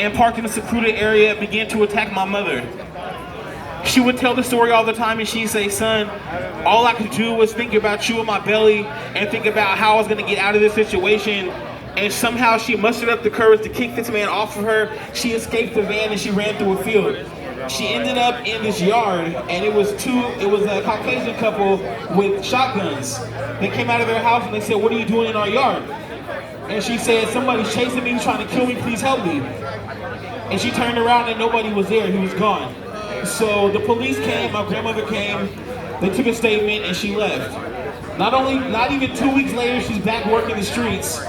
and parked in a secluded area began to attack my mother. She would tell the story all the time, and she'd say, son, all I could do was think about you in my belly and think about how I was gonna get out of this situation. And somehow she mustered up the courage to kick this man off of her. She escaped the van and she ran through a field. She ended up in this yard, and it was a Caucasian couple with shotguns. They came out of their house and they said, what are you doing in our yard? And she said, somebody's chasing me, trying to kill me, please help me. And she turned around and nobody was there, he was gone. So the police came, my grandmother came, they took a statement and she left. Not even 2 weeks later, she's back working the streets.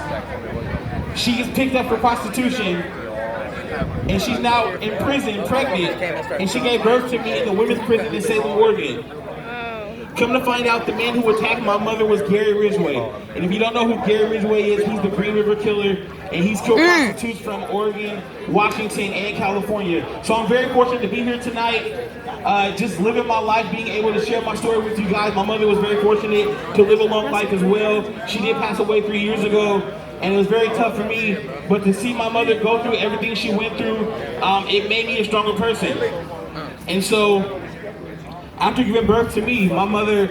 She gets picked up for prostitution, and she's now in prison, pregnant, and she gave birth to me in the women's prison in Salem, Oregon. Come to find out, the man who attacked my mother was Gary Ridgway. And if you don't know who Gary Ridgway is, he's the Green River Killer, and he's killed prostitutes from Oregon, Washington, and California. So I'm very fortunate to be here tonight, just living my life, being able to share my story with you guys. My mother was very fortunate to live a long life as well. She did pass away 3 years ago, and it was very tough for me. But to see my mother go through everything she went through, it made me a stronger person. And so, after giving birth to me, my mother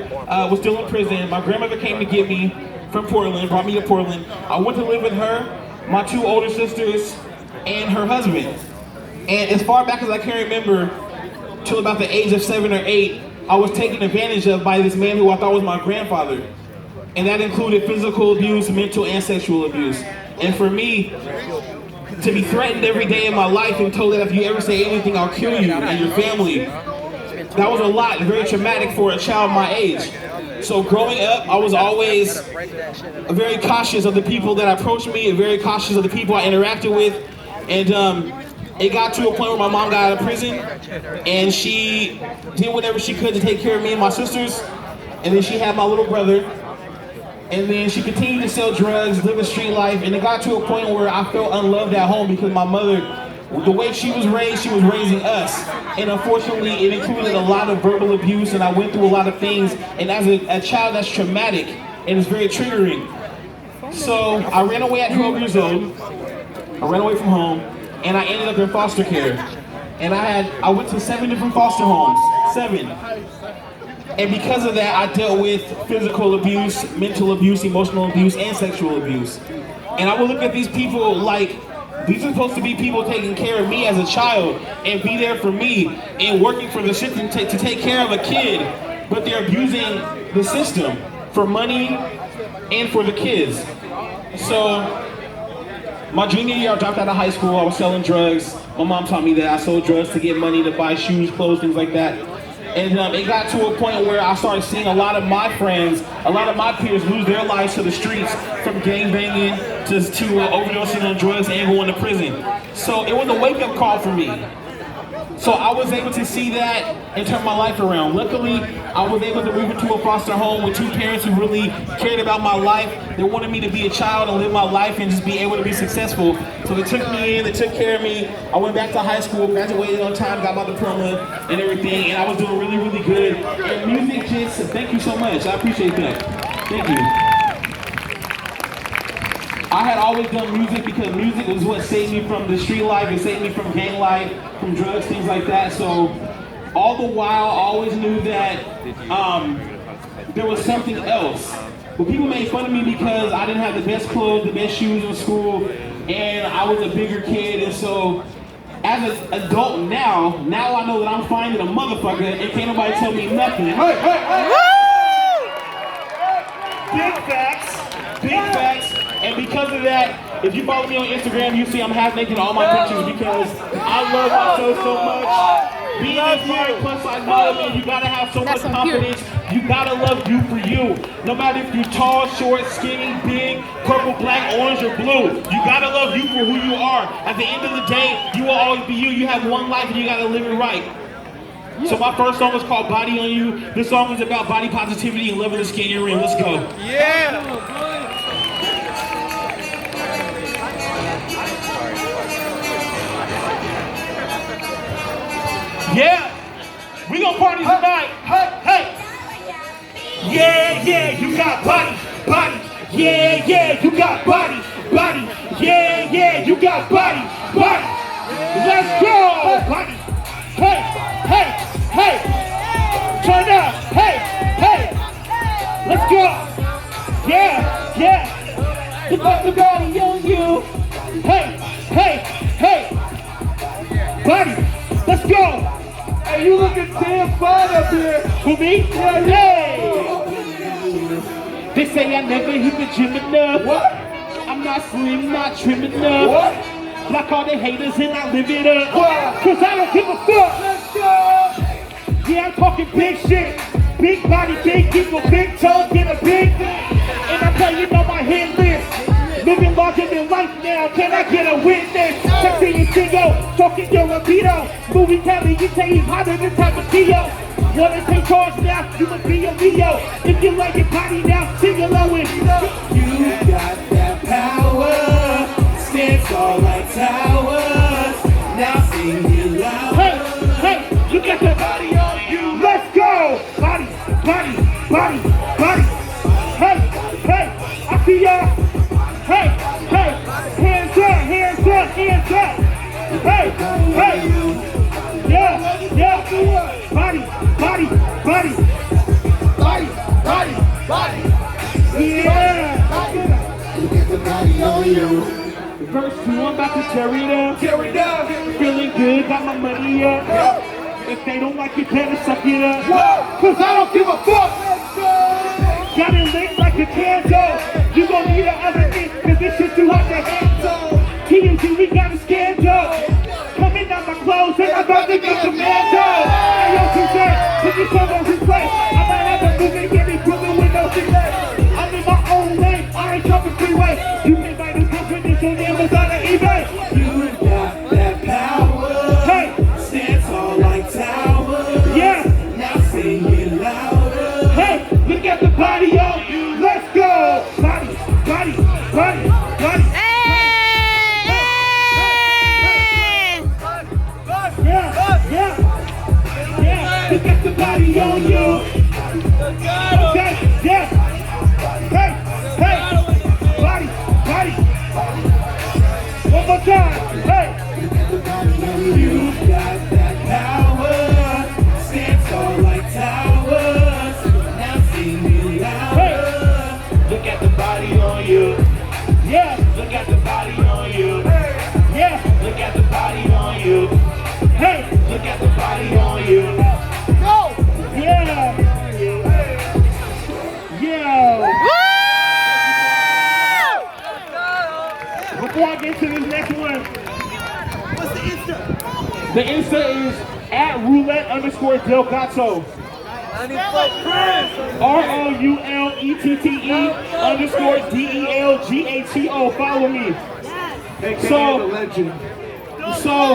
was still in prison. My grandmother came to get me from Portland, brought me to Portland. I went to live with her, my 2 older sisters, and her husband. And as far back as I can remember, till about the age of 7 or 8, I was taken advantage of by this man who I thought was my grandfather. And that included physical abuse, mental and sexual abuse. And for me, to be threatened every day in my life and told that if you ever say anything, I'll kill you and your family, that was a lot, very traumatic for a child my age. So growing up, I was always very cautious of the people that approached me and very cautious of the people I interacted with. And it got to a point where my mom got out of prison, and she did whatever she could to take care of me and my sisters. And then she had my little brother. And then she continued to sell drugs, live a street life, and it got to a point where I felt unloved at home because my mother, the way she was raising us. And unfortunately, it included a lot of verbal abuse, and I went through a lot of things. And as a child, that's traumatic, and it's very triggering. So I ran away at 12 years old. I ran away from home, and I ended up in foster care. And I went to 7 different foster homes, 7. And because of that, I dealt with physical abuse, mental abuse, emotional abuse, and sexual abuse. And I would look at these people like, these are supposed to be people taking care of me as a child and be there for me and working for the system to take care of a kid, but they're abusing the system for money and for the kids. So my junior year, I dropped out of high school. I was selling drugs. My mom taught me that. I sold drugs to get money to buy shoes, clothes, things like that. And it got to a point where I started seeing a lot of my friends, a lot of my peers lose their lives to the streets, from gang banging to overdosing on drugs and going to prison. So it was a wake-up call for me. So I was able to see that and turn my life around. Luckily, I was able to move into a foster home with 2 parents who really cared about my life. They wanted me to be a child and live my life and just be able to be successful. So they took me in, they took care of me. I went back to high school, graduated on time, got my diploma and everything, and I was doing really, really good. And music just, thank you so much. I appreciate that. Thank you. I had always done music because music was what saved me from the street life, it saved me from gang life, from drugs, things like that. So all the while, I always knew that there was something else. But people made fun of me because I didn't have the best clothes, the best shoes in school, and I was a bigger kid. And so as an adult now I know that I'm finding a motherfucker and can't nobody tell me nothing. Hey, hey, hey. Big facts, big facts. And because of that, if you follow me on Instagram, you see I'm half naked in all my pictures because I love myself so much. Being inspired plus size model, man, you gotta have so much confidence. You gotta love you for you. No matter if you're tall, short, skinny, big, purple, black, orange, or blue. You gotta love you for who you are. At the end of the day, you will always be you. You have one life and you gotta live it right. So my first song is called Body on You. This song is about body positivity and loving the skin you're in. Let's go. Yeah! Yeah, we gonna party tonight. Hey, hey. Yeah, yeah, you got body, body. Yeah, yeah, you got body, body. Yeah, yeah, you got body, body. got the body on you. Hey, hey, hey. Buddy, let's go. Hey, you looking damn fine up here. Who, me? Yeah, Hey. They say I never hit the gym enough. What? I'm not slim, not trim enough. What? Like all the haters and I live it up. What? Cause I don't give a fuck. Let's go. Yeah, I'm talking big shit. Big body, big people, big tongue, get a big thing. And I'm playing on my hit list. Living larger than life now, can I get a witness? Sexy and single, talking your libido. Movie Kelly, you say he's hotter than Tapatio. Wanna take charge now, you must be a Leo. If you like your body now, sing along with You got that power, stand tall like towers. Now sing it loud. Hey, hey, look at the body on you. Let's go. Body, body, body, body. Hey, hey, I see y'all. Hey, hey, hands up, hands up, hands up. Hey, hey, yeah, yeah. Body, body, body, Body, body, body. yeah. Look at the body on you. Verse 2, I'm about to tear it up. Tear it down. Feeling good, got my money up. If they don't like it, better suck it up. Whoa. Cause I don't give a fuck. Let's go. Got it licked like a candle. You gon' need the other thing, cause this shit too hot to handle. TNT, we got a scandal. Coming out my clothes and I'm about to go commando. Hey, yo, Suzanne, put your phone on his place. I might have to move and get it moving with no delay. I'm in my own lane, I ain't jumping freeway. You can buy new confidence on Amazon or eBay. You got that power. Hey, Stand tall like towers. yeah. Now sing it louder. Hey, look at the body on you. Let's go. Body, body, body, body. Yeah, yeah, yeah. Look at the body on you. Okay, yeah. Hey, hey, body, body. One more time. Hey, You got that power. Stand tall like towers. Now sing it louder. Look at the body on you. yeah, Look at the body on you. yeah. Look at the body on you. Hey, Look at the body on you. yeah, yeah. Before I get to this next one, What's the Insta? the Insta is at roulette_Delgato. ROULETTE_DELGATO. Follow me. So, the legend. so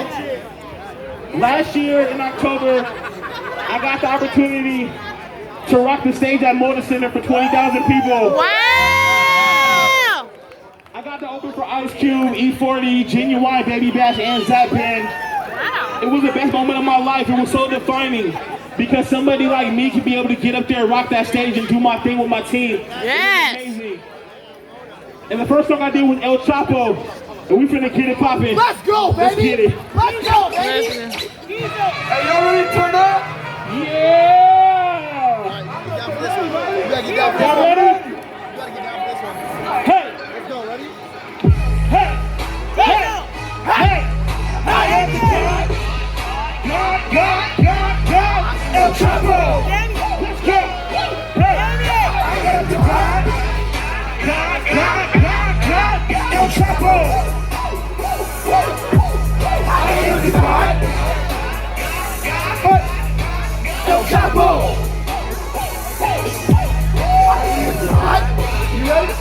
last year in October, I got the opportunity to rock the stage at Motor Center for 20,000 people. Wow! I got to open for Ice Cube, E40, Genuine, Baby Bash, and Zap Band. Wow! It was the best moment of my life. It was so defining because somebody like me can be able to get up there, rock that stage, and do my thing with my team. Yes! It was amazing. And the first song I did was El Chapo, and we finna get it poppin'. Let's go, baby. Let's get it. Let's go, baby. Hey, y'all ready to turn up? Yeah! You gotta get down for this Y'all one. ready? You gotta get down for this one. Hey! Let's go, ready? Hey! Hey! Hey! I am the God, El Chapo! Let's go! Hey! I am the God, El Chapo! I am the God, El Chapo! You ready?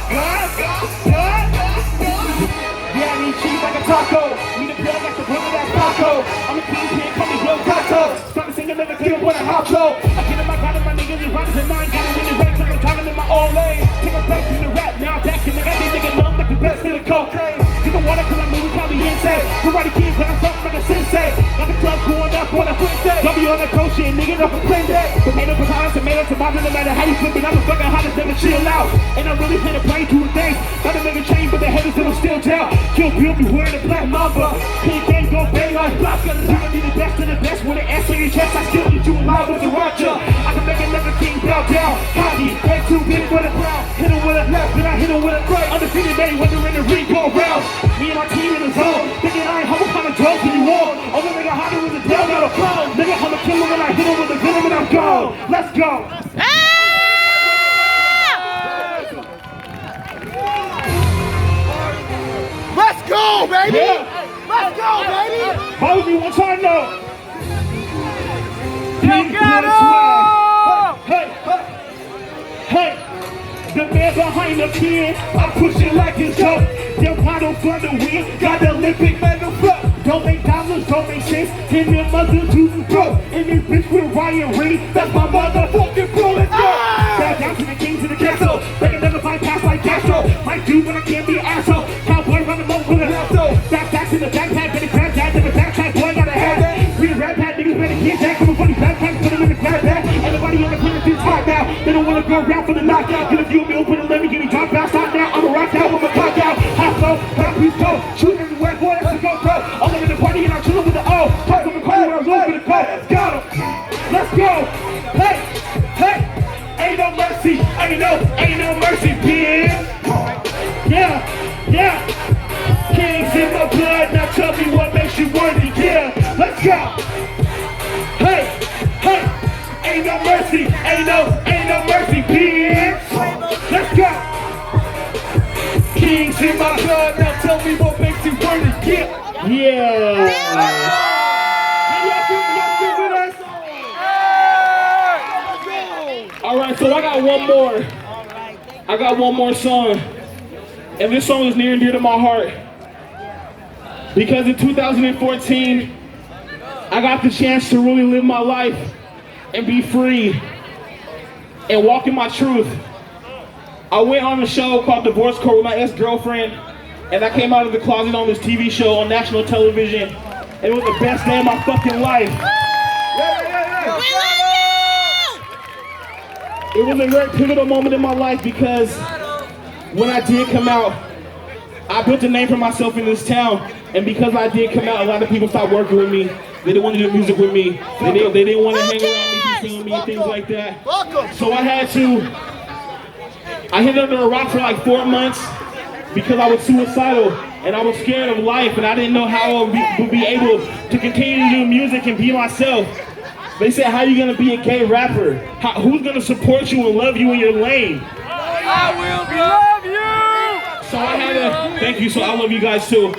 Yeah, I need cheese like a taco. Need a plug like the brother that's Paco. I'm a kingpin, call me Del Gato. Starting to sing another kid with a hot show. I get in my God and my niggas is riding in mine. Got it in the ranks, I'm timing in my own lane. Take a break from the rap, now I'm back in the got these niggas numb like the best in the cocaine. Get the water cause I'm moving caliente. Karate kids, but I'm something like a sensei. Like a club going up on a Wednesday. W on the coach shit, nigga up a Sunday. Tomato, potatoes, tomato, tomato, no matter how you flip it, I'm a fucking hottest, never chill out. And I'm really finna play to the things. Got to make a change, but the haters still down. Kill Bill, be wearing a black mamba. King Gang, go bang life block. You can be the best of the best with an S on your chest. I still need you alive with the roger. I can make another king bow down. Cocky, head too big for the crowd. Hit him with a left, then I hit him with a right. Undefeated Mayweather in the ring, go around. Me and my team in the zone. Thinking I ain't humble, kind of drugs when you want. Only nigga hotter with the devil, got a phone. Nigga, I'm a killer when I hit him with the venom and I'm gone. Let's go. Let's go, baby. Yeah. Let's go, baby. Hold me one time now. Hey, hey, the man behind the kid, I push it like it's up. Your bottle for the win, got the Olympic medal flop. Don't make dollars, don't make sense, and their mother to bro. And this bitch with Ryan Reed, that's my motherfucking bro. Let's go. Back down to the king, to the castle. They can never fight past like Castro. Might do, but I can't be an asshole. Cowboy run them over with a lasso. Back to the backpack, better grab that, to the backpack, boy, gotta have that. We the rap hat, niggas better get that. Come on, funny backpack, put them in the grab bag. Everybody on the corner is hot now. They don't wanna go around for the knockout. Get a few meal, put a lemon, get me drop out, stop now. I'ma rock out with my clock out. Hot flow, hot piece go. Shoot everywhere, boy, that's a go pro. I'm living the party and I'm chillin' with the O. Talk from the corner where I'm low for the go. Got him. Let's go. Hey, hey. Ain't no mercy, ain't no mercy, bitch. Yeah. Kings in my blood, now tell me what makes you worthy, yeah. Let's go. Hey, ain't no mercy, ain't no mercy, bitch. Let's go. Kings in my blood, now tell me what makes you worthy, yeah. Yeah. Alright, so I got one more song. And this song is near and dear to my heart. Because in 2014, I got the chance to really live my life and be free and walk in my truth. I went on a show called Divorce Court with my ex-girlfriend, and I came out of the closet on this TV show on national television. And it was the best day of my fucking life. It was a very pivotal moment in my life because when I did come out, I built a name for myself in this town. And because I did come out, a lot of people stopped working with me. They didn't want to do music with me. They didn't want to hang around me, be feeling me, and things like that. So I hid under a rock for like 4 months because I was suicidal and I was scared of life and I didn't know how I would be able to continue to do music and be myself. They said, how are you going to be a gay rapper? Who's going to support you and love you in your lane? I will love you. So I had a, thank you, so I love you guys too.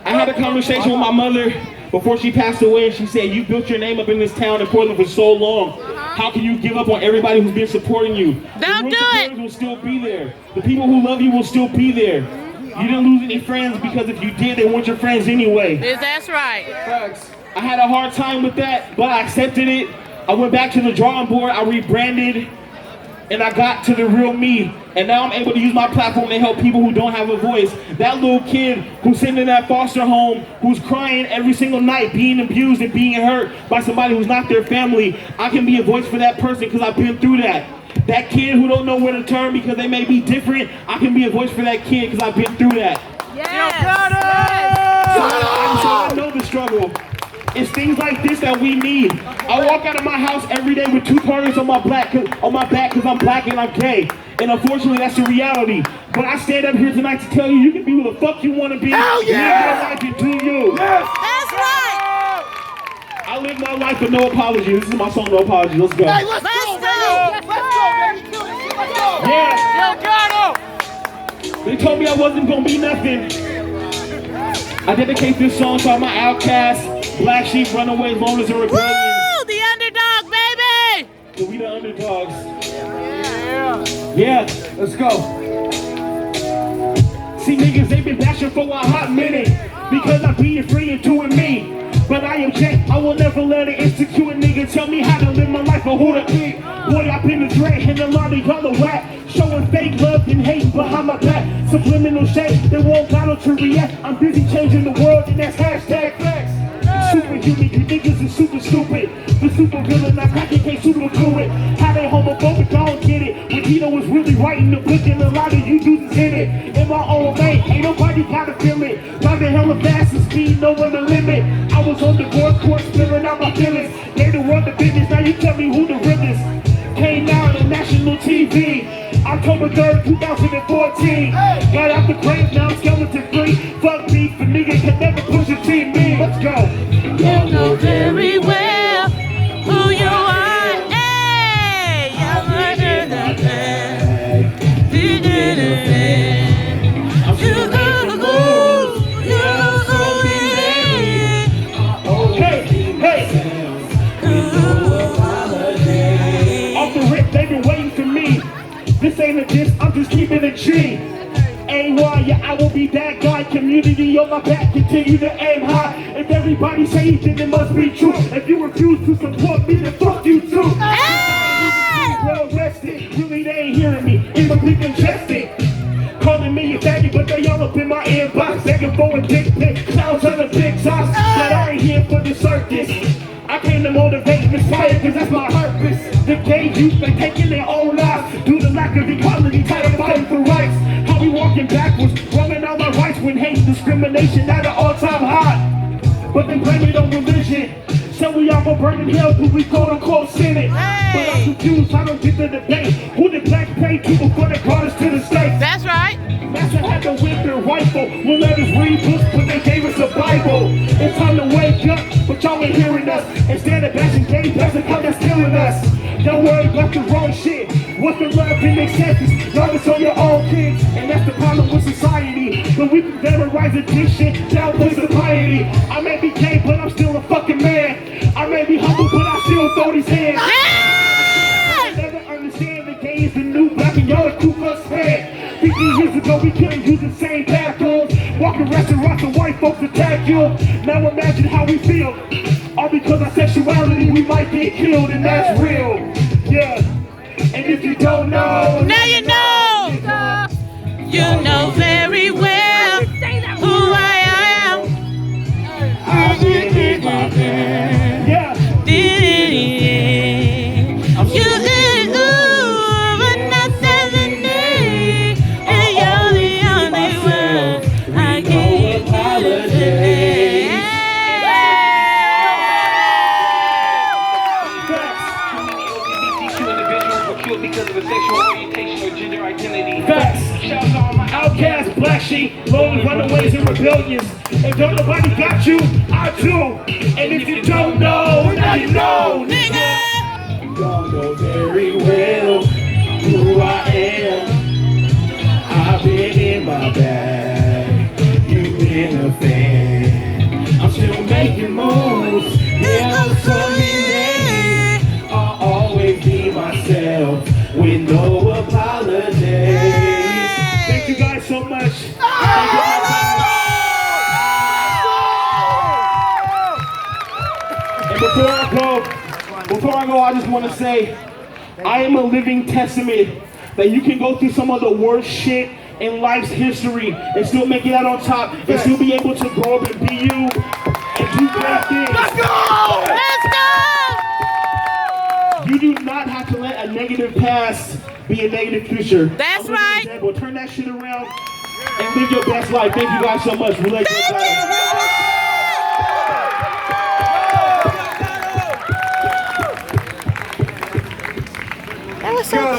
I had a conversation with my mother before she passed away and she said, you built your name up in this town in Portland for so long. How can you give up on everybody who's been supporting you? Don't do it. Will still be there. The people who love you will still be there. You didn't lose any friends because if you did, they weren't your friends anyway. That's right. Facts. I had a hard time with that, but I accepted it. I went back to the drawing board, I rebranded, and I got to the real me. And now I'm able to use my platform to help people who don't have a voice. That little kid who's sitting in that foster home, who's crying every single night, being abused and being hurt by somebody who's not their family, I can be a voice for that person because I've been through that. That kid who don't know where to turn because they may be different, I can be a voice for that kid because I've been through that. So I know the struggle. It's things like this that we need. I walk out of my house every day with 2 targets on my back because I'm black and I'm gay. And unfortunately, that's the reality. But I stand up here tonight to tell you, you can be who the fuck you want to be. Hell yeah! Live your life and do you. Yes. That's right. I live my life with no apology. This is my song, No Apology. Let's go. Hey, let's go, baby. Let's go, baby. Kill this shit. Let's go. Yeah. Yo, got him. They told me I wasn't gonna be nothing. I dedicate this song to all my outcasts, black sheep, runaways, loners, and rebellions. Woo! The underdog, baby. So we the underdogs. Yeah, let's go. See, niggas, they been bashing for a hot minute because I'm being free and doing me. But I am Jay, I will never let an insecure nigga tell me how to live my life or who to be. Boy, I've been a dread and a lot of y'all are whack. Showing fake love and hate behind my back. Subliminal shade, they won't bother to react. I'm busy changing the world and that's hashtag flex. Superhuman, you niggas is super stupid. The super villain, I cracking can't super fluid. How they homophobic, I don't get it. When Tito was really writing the book and a lot of you dudes hit it. In my own lane, ain't nobody gotta feel it. Driving hella fast and speed, no one to limit. I was on the divorce court spilling out my feelings. They the one the business, now you tell me who the realest. Came out on national TV, October 3rd, 2014. Got out the grave, now I'm skeleton free. Fuck me, for niggas can never push a team me. Let's go. You know very well who you are. Hey, you're murdered the you did it. Hey, hey. Off the rip, they've been waiting for me. This ain't a diss, I'm just keeping it G. AY, yeah, I will be that guy. Community on my back, continue to aim high. If everybody say it, then it must be true. If you refuse to support me, then fuck you too. Well rested, really they ain't hearing me. Inwardly congested. Calling me a faggot, but they all up in my inbox. Begging for a dick pic, clowns on the big socks. But I ain't here for the circus. I came to motivate and inspire, cause that's my purpose. The gay youth, they taking their own lives due to lack of equality, tired of fighting for rights. How we walking backwards, running all our rights when hate and discrimination at an all-time high. But they blame it on religion. So we all go burning hell till we quote-unquote sin it. But I'm confused, I don't get the debate. Who did black pay to before they brought us to the States? That's right. Master had to whip their rifle. We'll let us read books, but they gave us a Bible. It's time to wake up, but y'all ain't hearing us. Instead of bashing gay, that's the kind that's killing us. Don't worry about the wrong shit. What's the love and acceptance? Love is on your own kids, and that's the problem with society. But we can terrorize addiction, downplay the piety. I may be gay, but I'm still a fucking man. I may be humble, but I still throw these hands. I never understand the gay is the new black and y'all are Ku Klux Klan. 50 years ago, we couldn't use the same bathrooms. Walking restaurants and white folks attack you. Now imagine how we feel. All because of sexuality, we might get killed, and that's real. Yeah. And if you don't know, Now you know. You know very well who I am. yeah. You did but nothing in me. And you're the only one I can apologize. LGBTQ individuals were killed because of a sexual orientation or gender identity. Facts. Shouts to all my Outcasts, black sheep, lone runaways and rebellions. If don't nobody got you, I do. And if you don't know, now you know, nigga. Y'all know very well who I am. I've been in my bag, you've been a fan. I'm still making moves, yeah, I'm coming. I'll always be myself with no apologies. Thank you guys so much. Thank you. And before I go, I just want to say, I am a living testament that you can go through some of the worst shit in life's history and still make it out on top and still be able to grow up and be you and do great things. Let's go! Let's go! You do not have to let a negative past be a negative future. That's I'm gonna right. give you an example. Turn that shit around and live your best life. Thank you guys so much. We like you guys. That was so